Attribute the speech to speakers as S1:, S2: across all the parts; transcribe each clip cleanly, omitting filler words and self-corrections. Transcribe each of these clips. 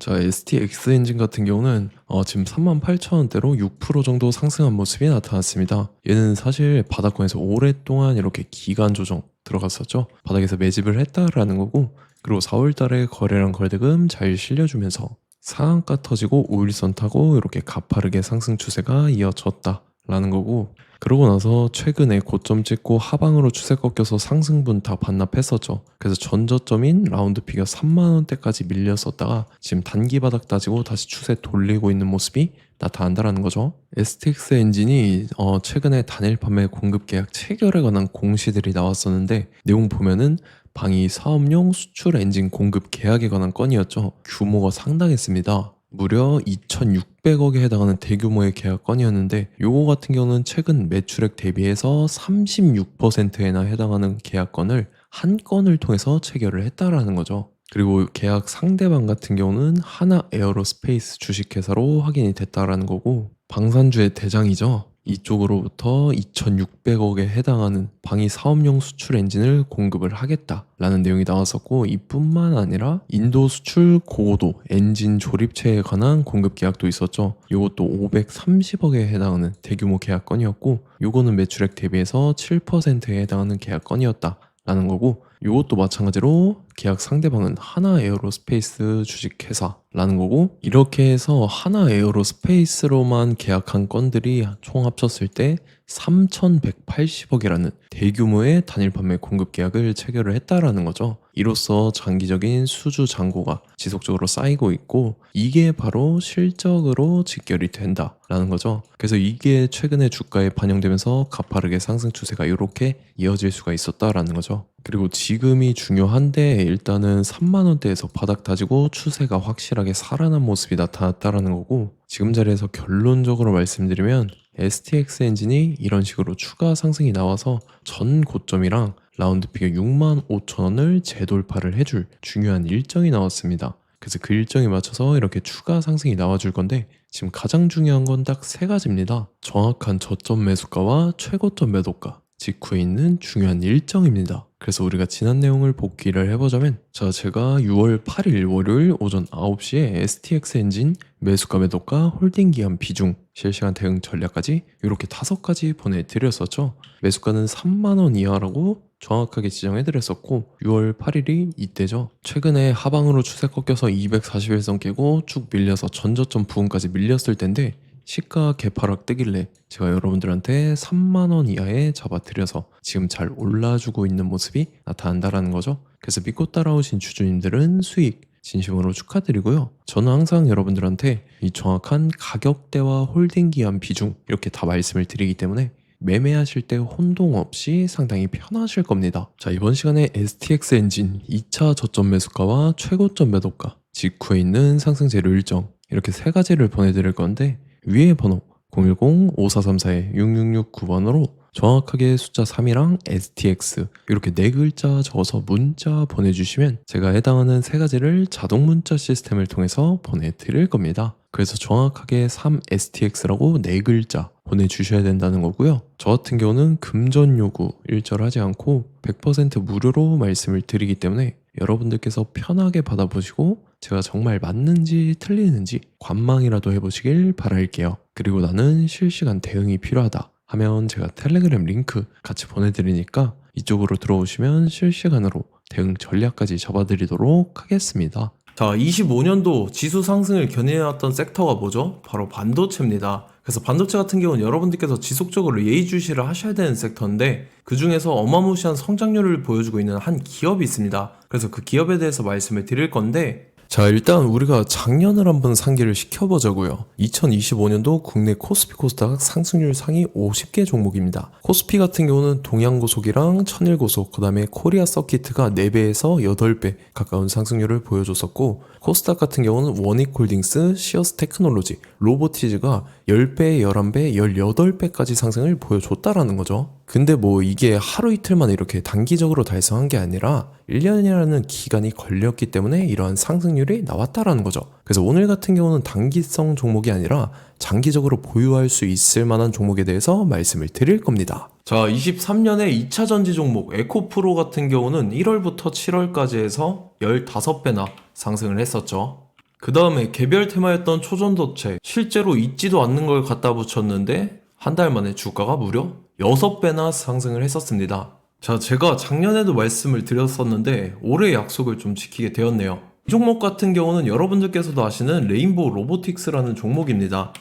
S1: 자, STX 엔진 같은 경우는 지금 38,000원대로 6% 정도 상승한 모습이 나타났습니다. 얘는 사실 바닥권에서 오랫동안 이렇게 기간 조정 들어갔었죠. 바닥에서 매집을 했다라는 거고, 그리고 4월 달에 거래량 거래대금 잘 실려주면서 상한가 터지고 5일선 타고 이렇게 가파르게 상승 추세가 이어졌다라는 거고, 그러고 나서 최근에 고점 찍고 하방으로 추세 꺾여서 상승분 다 반납했었죠. 그래서 전저점인 라운드 피겨 3만 원대까지 밀렸었다가 지금 단기 바닥 따지고 다시 추세 돌리고 있는 모습이 나타난다라는 거죠. STX 엔진이 최근에 단일 판매 공급 계약 체결에 관한 공시들이 나왔었는데, 내용 보면은 방위 사업용 수출 엔진 공급 계약에 관한 건이었죠. 규모가 상당했습니다. 무려 2,600억에 해당하는 대규모의 계약 건이었는데, 요거 같은 경우는 최근 매출액 대비해서 36%에나 해당하는 계약 건을 한 건을 통해서 체결을 했다라는 거죠. 그리고 계약 상대방 같은 경우는 하나 에어로스페이스 주식회사로 확인이 됐다라는 거고, 방산주의 대장이죠. 이쪽으로부터 2,600억에 해당하는 방위 사업용 수출 엔진을 공급을 하겠다라는 내용이 나왔었고, 이뿐만 아니라 인도 수출 고고도 엔진 조립체에 관한 공급 계약도 있었죠. 이것도 530억에 해당하는 대규모 계약건이었고, 요거는 매출액 대비해서 7%에 해당하는 계약건이었다라는 거고, 이것도 마찬가지로 계약 상대방은 하나 에어로스페이스 주식회사라는 거고, 이렇게 해서 하나 에어로스페이스로만 계약한 건들이 총 합쳤을 때 3,180억이라는 대규모의 단일 판매 공급 계약을 체결을 했다라는 거죠. 이로써 장기적인 수주 잔고가 지속적으로 쌓이고 있고, 이게 바로 실적으로 직결이 된다라는 거죠. 그래서 이게 최근에 주가에 반영되면서 가파르게 상승 추세가 이렇게 이어질 수가 있었다라는 거죠. 그리고 지금이 중요한데, 일단은 3만 원대에서 바닥 다지고 추세가 확실하게 살아난 모습이 나타났다라는 거고, 지금 자리에서 결론적으로 말씀드리면 STX 엔진이 이런 식으로 추가 상승이 나와서 전 고점이랑 라운드 피겨 6만 5천 원을 재돌파를 해줄 중요한 일정이 나왔습니다. 그래서 그 일정에 맞춰서 이렇게 추가 상승이 나와줄 건데, 지금 가장 중요한 건 딱 세 가지입니다. 정확한 저점 매수가와 최고점 매도가, 직후에 있는 중요한 일정입니다. 그래서 우리가 지난 내용을 복기를 해보자면, 제가 6월 8일 월요일 오전 9시에 STX 엔진 매수가 매도가 홀딩 기간 비중 실시간 대응 전략까지 이렇게 5가지 보내드렸었죠. 매수가는 3만 원 이하라고 정확하게 지정해드렸었고, 6월 8일이 이때죠. 최근에 하방으로 추세 꺾여서 241선 깨고 쭉 밀려서 전저점 부근까지 밀렸을 텐데, 시가 개파락 뜨길래 제가 여러분들한테 3만 원 이하에 잡아드려서 지금 잘 올라주고 있는 모습이 나타난다라는 거죠. 그래서 믿고 따라오신 주주님들은 수익 진심으로 축하드리고요. 저는 항상 여러분들한테 이 정확한 가격대와 홀딩 기한 비중 이렇게 다 말씀을 드리기 때문에 매매하실 때 혼동 없이 상당히 편하실 겁니다. 자, 이번 시간에 STX 엔진 2차 저점 매수가와 최고점 매도가, 직후에 있는 상승 재료 일정, 이렇게 세 가지를 보내드릴 건데, 위에 번호 010-5434-6669번으로 정확하게 숫자 3이랑 STX 이렇게 네 글자 적어서 문자 보내주시면 제가 해당하는 세 가지를 자동 문자 시스템을 통해서 보내드릴 겁니다. 그래서 정확하게 3STX라고 네 글자 보내주셔야 된다는 거고요. 저 같은 경우는 금전 요구 일절하지 않고 100% 무료로 말씀을 드리기 때문에 여러분들께서 편하게 받아보시고 제가 정말 맞는지 틀리는지 관망이라도 해보시길 바랄게요. 그리고 나는 실시간 대응이 필요하다 하면 제가 텔레그램 링크 같이 보내드리니까 이쪽으로 들어오시면 실시간으로 대응 전략까지 잡아드리도록 하겠습니다. 자, 25년도 지수 상승을 견인해왔던 섹터가 뭐죠? 바로 반도체입니다. 그래서 반도체 같은 경우는 여러분들께서 지속적으로 예의주시를 하셔야 되는 섹터인데, 그 중에서 어마무시한 성장률을 보여주고 있는 한 기업이 있습니다. 그래서 그 기업에 대해서 말씀을 드릴 건데, 자, 일단 우리가 작년을 한번 상기를 시켜보자고요. 2025년도 국내 코스피 코스닥 상승률 상위 50개 종목입니다. 코스피 같은 경우는 동양고속이랑 천일고속, 그 다음에 코리아 서키트가 4배에서 8배 가까운 상승률을 보여줬었고, 코스닥 같은 경우는 원익홀딩스, 시어스 테크놀로지, 로보티즈가 10배, 11배, 18배까지 상승을 보여줬다라는 거죠. 근데 뭐 이게 하루 이틀만 이렇게 단기적으로 달성한 게 아니라 1년이라는 기간이 걸렸기 때문에 이러한 상승률이 나왔다라는 거죠. 그래서 오늘 같은 경우는 단기성 종목이 아니라 장기적으로 보유할 수 있을 만한 종목에 대해서 말씀을 드릴 겁니다. 자, 23년에 2차 전지 종목 에코프로 같은 경우는 1월부터 7월까지 해서 15배나 상승을 했었죠. 그 다음에 개별 테마였던 초전도체, 실제로 있지도 않는 걸 갖다 붙였는데 한 달 만에 주가가 무려 6배나 상승을 했었습니다. 자, 제가 작년에도 말씀을 드렸었는데 올해 약속을 좀 지키게 되었네요. 이 종목 같은 경우는 여러분들께서도 아시는 레인보우 로보틱스라는 종목입니다.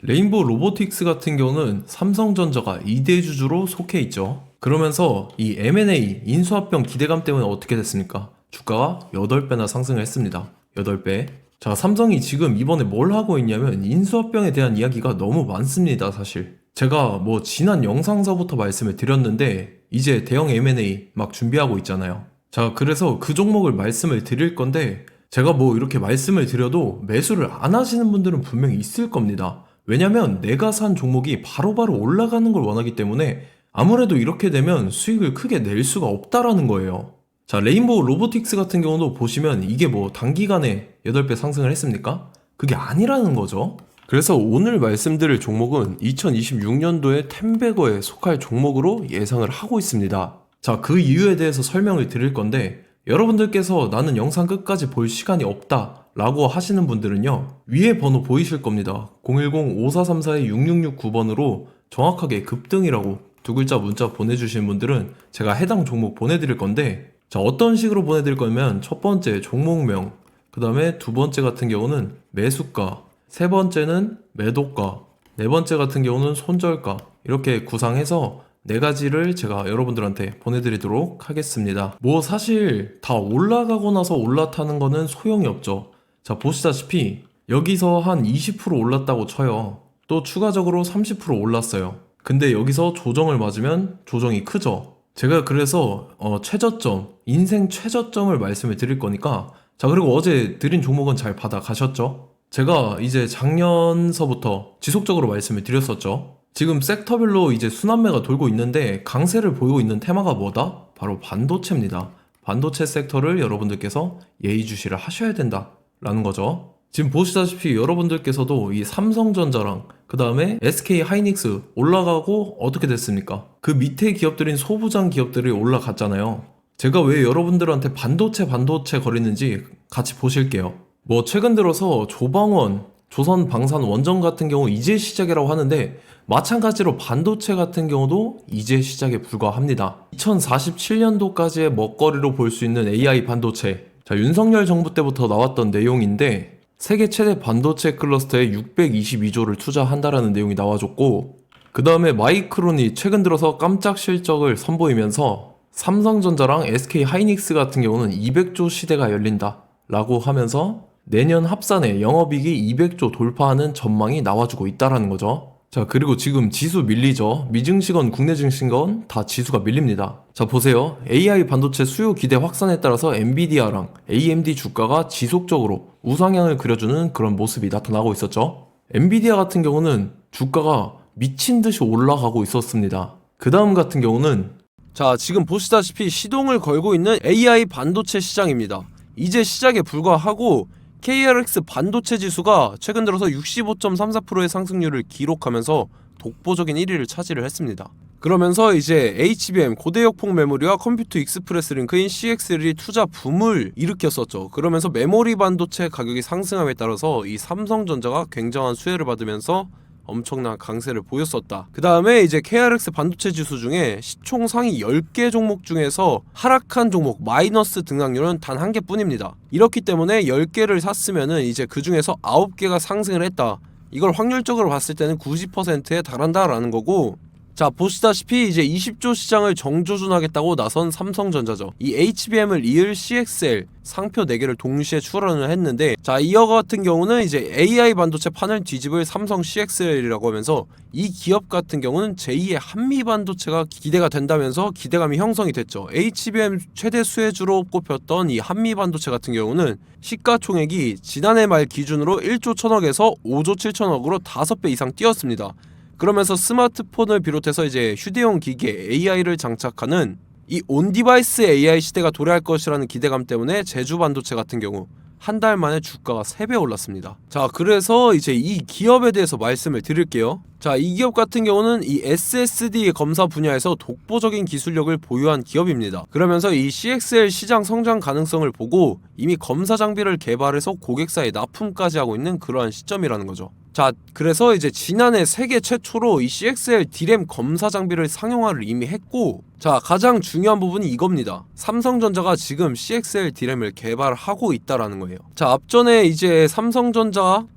S1: 레인보우 로보틱스 같은 경우는 삼성전자가 2대 주주로 속해 있죠. 그러면서 이 M&A 인수합병 기대감 때문에 어떻게 됐습니까? 주가가 8배나 상승을 했습니다. 8배. 자, 삼성이 지금 이번에 뭘 하고 있냐면 인수합병에 대한 이야기가 너무 많습니다, 사실. 제가 뭐 지난 영상서부터 말씀을 드렸는데 이제 대형 M&A 막 준비하고 있잖아요. 자, 그래서 그 종목을 말씀을 드릴 건데 제가 뭐 이렇게 말씀을 드려도 매수를 안 하시는 분들은 분명히 있을 겁니다. 왜냐면 내가 산 종목이 바로바로 올라가는 걸 원하기 때문에 아무래도 이렇게 되면 수익을 크게 낼 수가 없다라는 거예요. 자, 레인보우 로보틱스 같은 경우도 보시면 이게 뭐 단기간에 8배 상승을 했습니까? 그게 아니라는 거죠. 그래서 오늘 말씀드릴 종목은 2026년도에 템베거에 속할 종목으로 예상을 하고 있습니다. 자, 그 이유에 대해서 설명을 드릴 건데 여러분들께서 나는 영상 끝까지 볼 시간이 없다 라고 하시는 분들은요, 위에 번호 보이실 겁니다. 010-5434-6669번으로 정확하게 급등이라고 두 글자 문자 보내주시는 분들은 제가 해당 종목 보내드릴 건데, 자, 어떤 식으로 보내드릴 거냐면 첫 번째 종목명, 그 다음에 두 번째 같은 경우는 매수가, 세 번째는 매도가, 네 번째 같은 경우는 손절가, 이렇게 구상해서 네 가지를 제가 여러분들한테 보내드리도록 하겠습니다. 뭐 사실 다 올라가고 나서 올라타는 거는 소용이 없죠. 자, 보시다시피 여기서 한 20% 올랐다고 쳐요. 또 추가적으로 30% 올랐어요. 근데 여기서 조정을 맞으면 조정이 크죠. 제가 그래서 최저점, 인생 최저점을 말씀을 드릴 거니까, 자, 그리고 어제 드린 종목은 잘 받아 가셨죠? 제가 이제 작년서부터 지속적으로 말씀을 드렸었죠. 지금 섹터별로 이제 순환매가 돌고 있는데 강세를 보이고 있는 테마가 뭐다? 바로 반도체입니다. 반도체 섹터를 여러분들께서 예의주시를 하셔야 된다 라는 거죠. 지금 보시다시피 여러분들께서도 이 삼성전자랑 그 다음에 SK 하이닉스 올라가고 어떻게 됐습니까? 그 밑에 기업들인 소부장 기업들이 올라갔잖아요. 제가 왜 여러분들한테 반도체 거리는지 같이 보실게요. 뭐 최근 들어서 조방원, 조선방산 원전 같은 경우 이제 시작이라고 하는데 마찬가지로 반도체 같은 경우도 이제 시작에 불과합니다. 2047년도까지의 먹거리로 볼 수 있는 AI 반도체. 자, 윤석열 정부 때부터 나왔던 내용인데 세계 최대 반도체 클러스터에 622조를 투자한다라는 내용이 나와줬고, 그 다음에 마이크론이 최근 들어서 깜짝 실적을 선보이면서 삼성전자랑 SK 하이닉스 같은 경우는 200조 시대가 열린다 라고 하면서 내년 합산에 영업이익이 200조 돌파하는 전망이 나와주고 있다라는 거죠. 자, 그리고 지금 지수 밀리죠. 미증시건 국내 증시건 다 지수가 밀립니다. 자, 보세요. AI 반도체 수요 기대 확산에 따라서 엔비디아랑 AMD 주가가 지속적으로 우상향을 그려주는 그런 모습이 나타나고 있었죠. 엔비디아 같은 경우는 주가가 미친 듯이 올라가고 있었습니다. 그 다음 같은 경우는, 자, 지금 보시다시피 시동을 걸고 있는 AI 반도체 시장입니다. 이제 시작에 불과하고 KRX 반도체 지수가 최근 들어서 65.34%의 상승률을 기록하면서 독보적인 1위를 차지를 했습니다. 그러면서 이제 HBM 고대역폭 메모리와 컴퓨터 익스프레스 링크인 CXL이 투자 붐을 일으켰었죠. 그러면서 메모리 반도체 가격이 상승함에 따라서 이 삼성전자가 굉장한 수혜를 받으면서 엄청난 강세를 보였었다. 그 다음에 이제 KRX 반도체 지수 중에 시총 상위 10개 종목 중에서 하락한 종목 마이너스 등락률은 단 1개뿐입니다. 이렇기 때문에 10개를 샀으면은 이제 그 중에서 9개가 상승을 했다. 이걸 확률적으로 봤을 때는 90%에 달한다라는 거고, 자, 보시다시피 이제 20조 시장을 정조준하겠다고 나선 삼성전자죠. 이 HBM을 이을 CXL 상표 4개를 동시에 출원을 했는데, 자, 이어 같은 경우는 이제 AI 반도체 판을 뒤집을 삼성 CXL이라고 하면서 이 기업 같은 경우는 제2의 한미 반도체가 기대가 된다면서 기대감이 형성이 됐죠. HBM 최대 수혜주로 꼽혔던 이 한미 반도체 같은 경우는 시가총액이 지난해 말 기준으로 1조 1000억에서 5조 7천억으로 5배 이상 뛰었습니다. 그러면서 스마트폰을 비롯해서 이제 휴대용 기기에 AI를 장착하는 이 온디바이스 AI 시대가 도래할 것이라는 기대감 때문에 제주 반도체 같은 경우,
S2: 한 달 만에 주가가 3배 올랐습니다. 자, 그래서 이제 이 기업에 대해서 말씀을 드릴게요. 자, 이 기업 같은 경우는 이 SSD 검사 분야에서 독보적인 기술력을 보유한 기업입니다. 그러면서 이 CXL 시장 성장 가능성을 보고 이미 검사 장비를 개발해서 고객사에 납품까지 하고 있는 그러한 시점이라는 거죠. 자, 그래서 이제 지난해 세계 최초로 이 CXL D램 검사 장비를 상용화를 이미 했고, 자, 가장 중요한 부분이 이겁니다. 삼성전자가 지금 CXL D램을 개발하고 있다라는 거예요. 자, 앞전에 이제 삼성전자가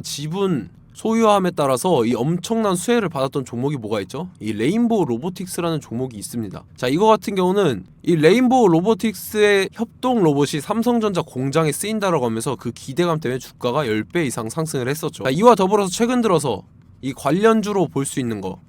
S2: 지분 소유함에 따라서 이 엄청난 수혜를 받았던 종목이 뭐가 있죠? 이 레인보우 로보틱스라는 종목이 있습니다. 자, 이거 같은 경우는 이 레인보우 로보틱스의 협동 로봇이 삼성전자 공장에 쓰인다라고 하면서 그 기대감 때문에 주가가 10배 이상 상승을 했었죠. 자, 이와 더불어서 최근 들어서 이 관련주로 볼 수 있는 거,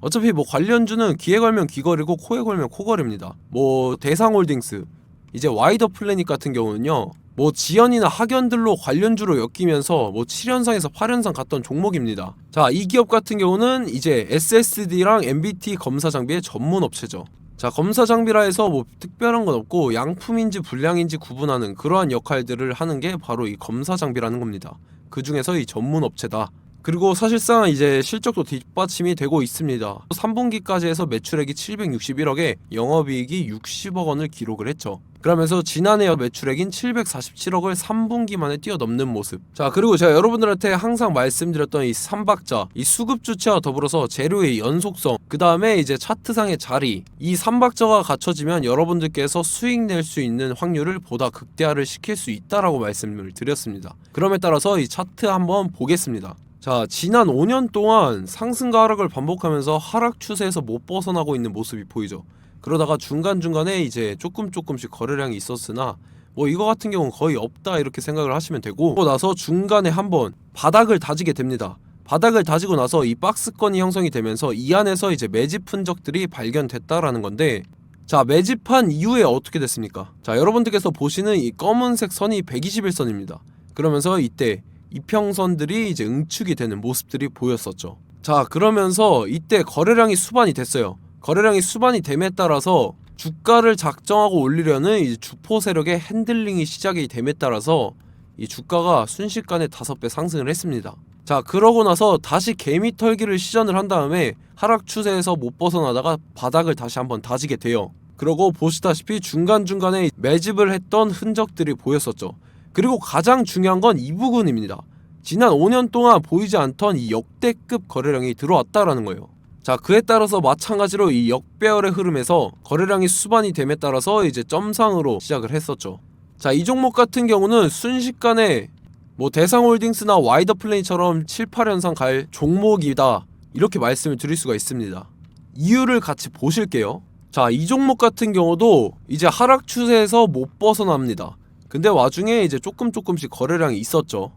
S2: 어차피 뭐 관련주는 귀에 걸면 귀걸이고 코에 걸면 코걸입니다. 뭐 대상홀딩스, 이제 와이더 플래닛 같은 경우는요, 뭐 지연이나 학연들로 관련주로 엮이면서 뭐 7연상에서 8연상 갔던 종목입니다. 자, 이 기업 같은 경우는 이제 SSD랑 MBT 검사 장비의 전문 업체죠. 자, 검사 장비라 해서 뭐 특별한 건 없고 양품인지 불량인지 구분하는 그러한 역할들을 하는 게 바로 이 검사 장비라는 겁니다. 그 중에서 이 전문 업체다. 그리고 사실상 이제 실적도 뒷받침이 되고 있습니다. 3분기까지 해서 매출액이 761억에 영업이익이 60억 원을 기록을 했죠. 그러면서 지난해 매출액인 747억을 3분기 만에 뛰어넘는 모습. 자, 그리고 제가 여러분들한테 항상 말씀드렸던 이 3박자, 이 수급 주체와 더불어서 재료의 연속성, 그 다음에 이제 차트상의 자리, 이 3박자가 갖춰지면 여러분들께서 수익 낼 수 있는 확률을 보다 극대화를 시킬 수 있다라고 말씀을 드렸습니다. 그럼에 따라서 이 차트 한번 보겠습니다. 자, 지난 5년 동안 상승과 하락을 반복하면서 하락 추세에서 못 벗어나고 있는 모습이 보이죠. 그러다가 중간중간에 이제 조금씩 거래량이 있었으나 뭐 이거 같은 경우는 거의 없다 이렇게 생각을 하시면 되고, 그러고 나서 중간에 한번 바닥을 다지게 됩니다. 바닥을 다지고 나서 이 박스권이 형성이 되면서 이 안에서 이제 매집 흔적들이 발견됐다라는 건데, 자, 매집한 이후에 어떻게 됐습니까? 자, 여러분들께서 보시는 이 검은색 선이 121선입니다. 그러면서 이때 이평선들이 이제 응축이 되는 모습들이 보였었죠. 자, 그러면서 이때 거래량이 수반이 됐어요. 거래량이 수반이 됨에 따라서 주가를 작정하고 올리려는 이제 주포 세력의 핸들링이 시작이 됨에 따라서 이 주가가 순식간에 5배 상승을 했습니다. 자, 그러고 나서 다시 개미 털기를 시전을 한 다음에 하락 추세에서 못 벗어나다가 바닥을 다시 한번 다지게 돼요. 그러고 보시다시피 중간중간에 매집을 했던 흔적들이 보였었죠. 그리고 가장 중요한 건 이 부분입니다. 지난 5년 동안 보이지 않던 이 역대급 거래량이 들어왔다라는 거예요. 자, 그에 따라서 마찬가지로 이 역배열의 흐름에서 거래량이 수반이 됨에 따라서 이제 점상으로 시작을 했었죠. 자, 이 종목 같은 경우는 순식간에 뭐 대상홀딩스나 와이더 플레이처럼 7, 8연상 갈 종목이다 이렇게 말씀을 드릴 수가 있습니다. 이유를 같이 보실게요. 자, 이 종목 같은 경우도 이제 하락 추세에서 못 벗어납니다. 근데 와중에 이제 조금씩 거래량이 있었죠.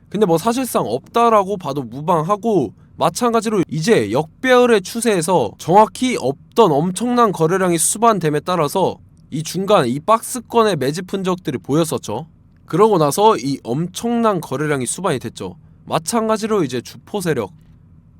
S2: 근데 뭐 사실상 없다라고 봐도 무방하고, 마찬가지로 이제 역배열의 추세에서 정확히 없던 엄청난 거래량이 수반됨에 따라서 이 중간 이 박스권의 매집 흔적들이 보였었죠. 그러고 나서 이 엄청난 거래량이 수반이 됐죠. 마찬가지로 이제 주포 세력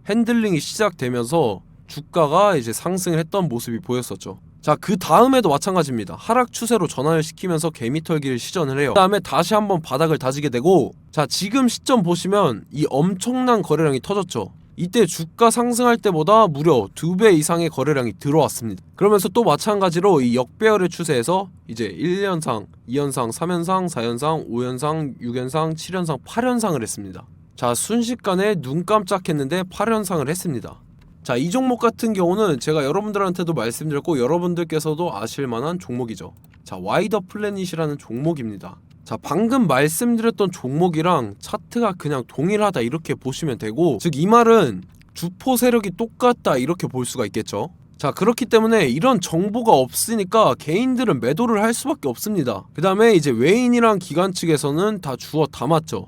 S2: 핸들링이 시작되면서 주가가 이제 상승을 했던 모습이 보였었죠. 자, 그 다음에도 마찬가지입니다. 하락 추세로 전환을 시키면서 개미털기를 시전을 해요. 그 다음에 다시 한번 바닥을 다지게 되고, 자, 지금 시점 보시면 이 엄청난 거래량이 터졌죠. 이때 주가 상승할 때보다 무려 2배 이상의 거래량이 들어왔습니다. 그러면서 또 마찬가지로 이 역배열의 추세에서 이제 1연상, 2연상, 3연상, 4연상, 5연상, 6연상, 7연상, 8연상을 했습니다. 자, 순식간에 눈 깜짝했는데 8연상을 했습니다. 자, 이 종목 같은 경우는 제가 여러분들한테도 말씀드렸고 여러분들께서도 아실만한 종목이죠. 자, 와이더 플래닛이라는 종목입니다. 자, 방금 말씀드렸던 종목이랑 차트가 그냥 동일하다 이렇게 보시면 되고, 즉 이 말은 주포 세력이 똑같다 이렇게 볼 수가 있겠죠. 자, 그렇기 때문에 이런 정보가 없으니까 개인들은 매도를 할 수밖에 없습니다. 그 다음에 이제 외인이랑 기관 측에서는 다 주워 담았죠.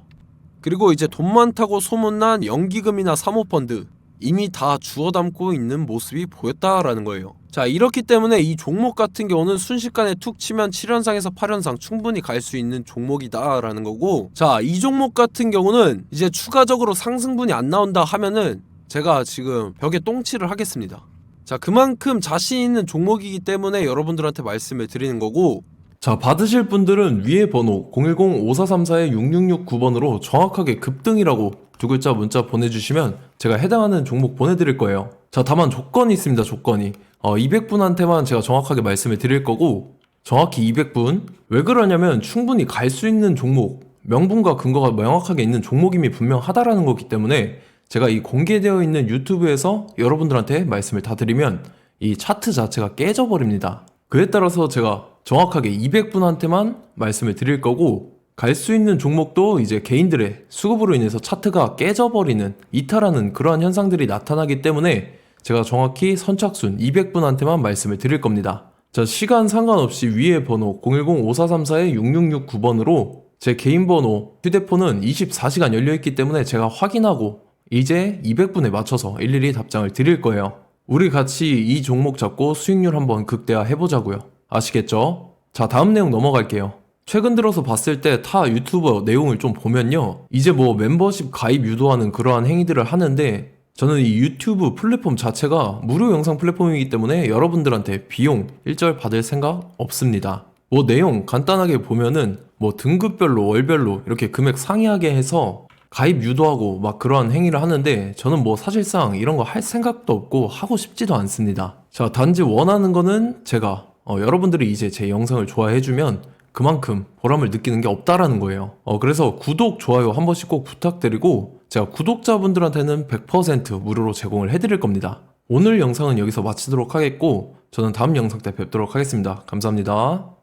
S2: 그리고 이제 돈 많다고 소문난 연기금이나 사모펀드 이미 다 주워 담고 있는 모습이 보였다라는 거예요. 자, 이렇기 때문에 이 종목 같은 경우는 순식간에 툭 치면 7연상에서 8연상 충분히 갈 수 있는 종목이다 라는 거고, 자, 이 종목 같은 경우는 이제 추가적으로 상승분이 안 나온다 하면은 제가 지금 벽에 똥칠을 하겠습니다. 자, 그만큼 자신 있는 종목이기 때문에 여러분들한테 말씀을 드리는 거고,
S1: 자, 받으실 분들은 위에 번호 010-5434-6669번으로 정확하게 급등이라고 두 글자 문자 보내주시면 제가 해당하는 종목 보내드릴 거예요. 자, 다만 조건이 있습니다. 조건이 200분한테만 제가 정확하게 말씀을 드릴 거고, 정확히 200분. 왜 그러냐면 충분히 갈 수 있는 종목, 명분과 근거가 명확하게 있는 종목임이 분명하다라는 거기 때문에 제가 이 공개되어 있는 유튜브에서 여러분들한테 말씀을 다 드리면 이 차트 자체가 깨져버립니다. 그에 따라서 제가 정확하게 200분한테만 말씀을 드릴 거고, 갈 수 있는 종목도 이제 개인들의 수급으로 인해서 차트가 깨져버리는, 이탈하는 그러한 현상들이 나타나기 때문에 제가 정확히 선착순 200분한테만 말씀을 드릴 겁니다. 자, 시간 상관없이 위에 번호 010-5434-6669번으로 제 개인 번호, 휴대폰은 24시간 열려있기 때문에 제가 확인하고 이제 200분에 맞춰서 일일이 답장을 드릴 거예요. 우리 같이 이 종목 잡고 수익률 한번 극대화 해보자고요. 아시겠죠? 자, 다음 내용 넘어갈게요. 최근 들어서 봤을 때 타 유튜버 내용을 좀 보면요, 이제 뭐 멤버십 가입 유도하는 그러한 행위들을 하는데, 저는 이 유튜브 플랫폼 자체가 무료 영상 플랫폼이기 때문에 여러분들한테 비용 일절 받을 생각 없습니다. 뭐 내용 간단하게 보면은 뭐 등급별로 월별로 이렇게 금액 상이하게 해서 가입 유도하고 막 그러한 행위를 하는데, 저는 뭐 사실상 이런 거 할 생각도 없고 하고 싶지도 않습니다. 자, 단지 원하는 거는 제가 여러분들이 이제 제 영상을 좋아해주면 그만큼 보람을 느끼는 게 없다라는 거예요. 그래서 구독, 좋아요 한 번씩 꼭 부탁드리고, 제가 구독자분들한테는 100% 무료로 제공을 해드릴 겁니다. 오늘 영상은 여기서 마치도록 하겠고, 저는 다음 영상 때 뵙도록 하겠습니다. 감사합니다.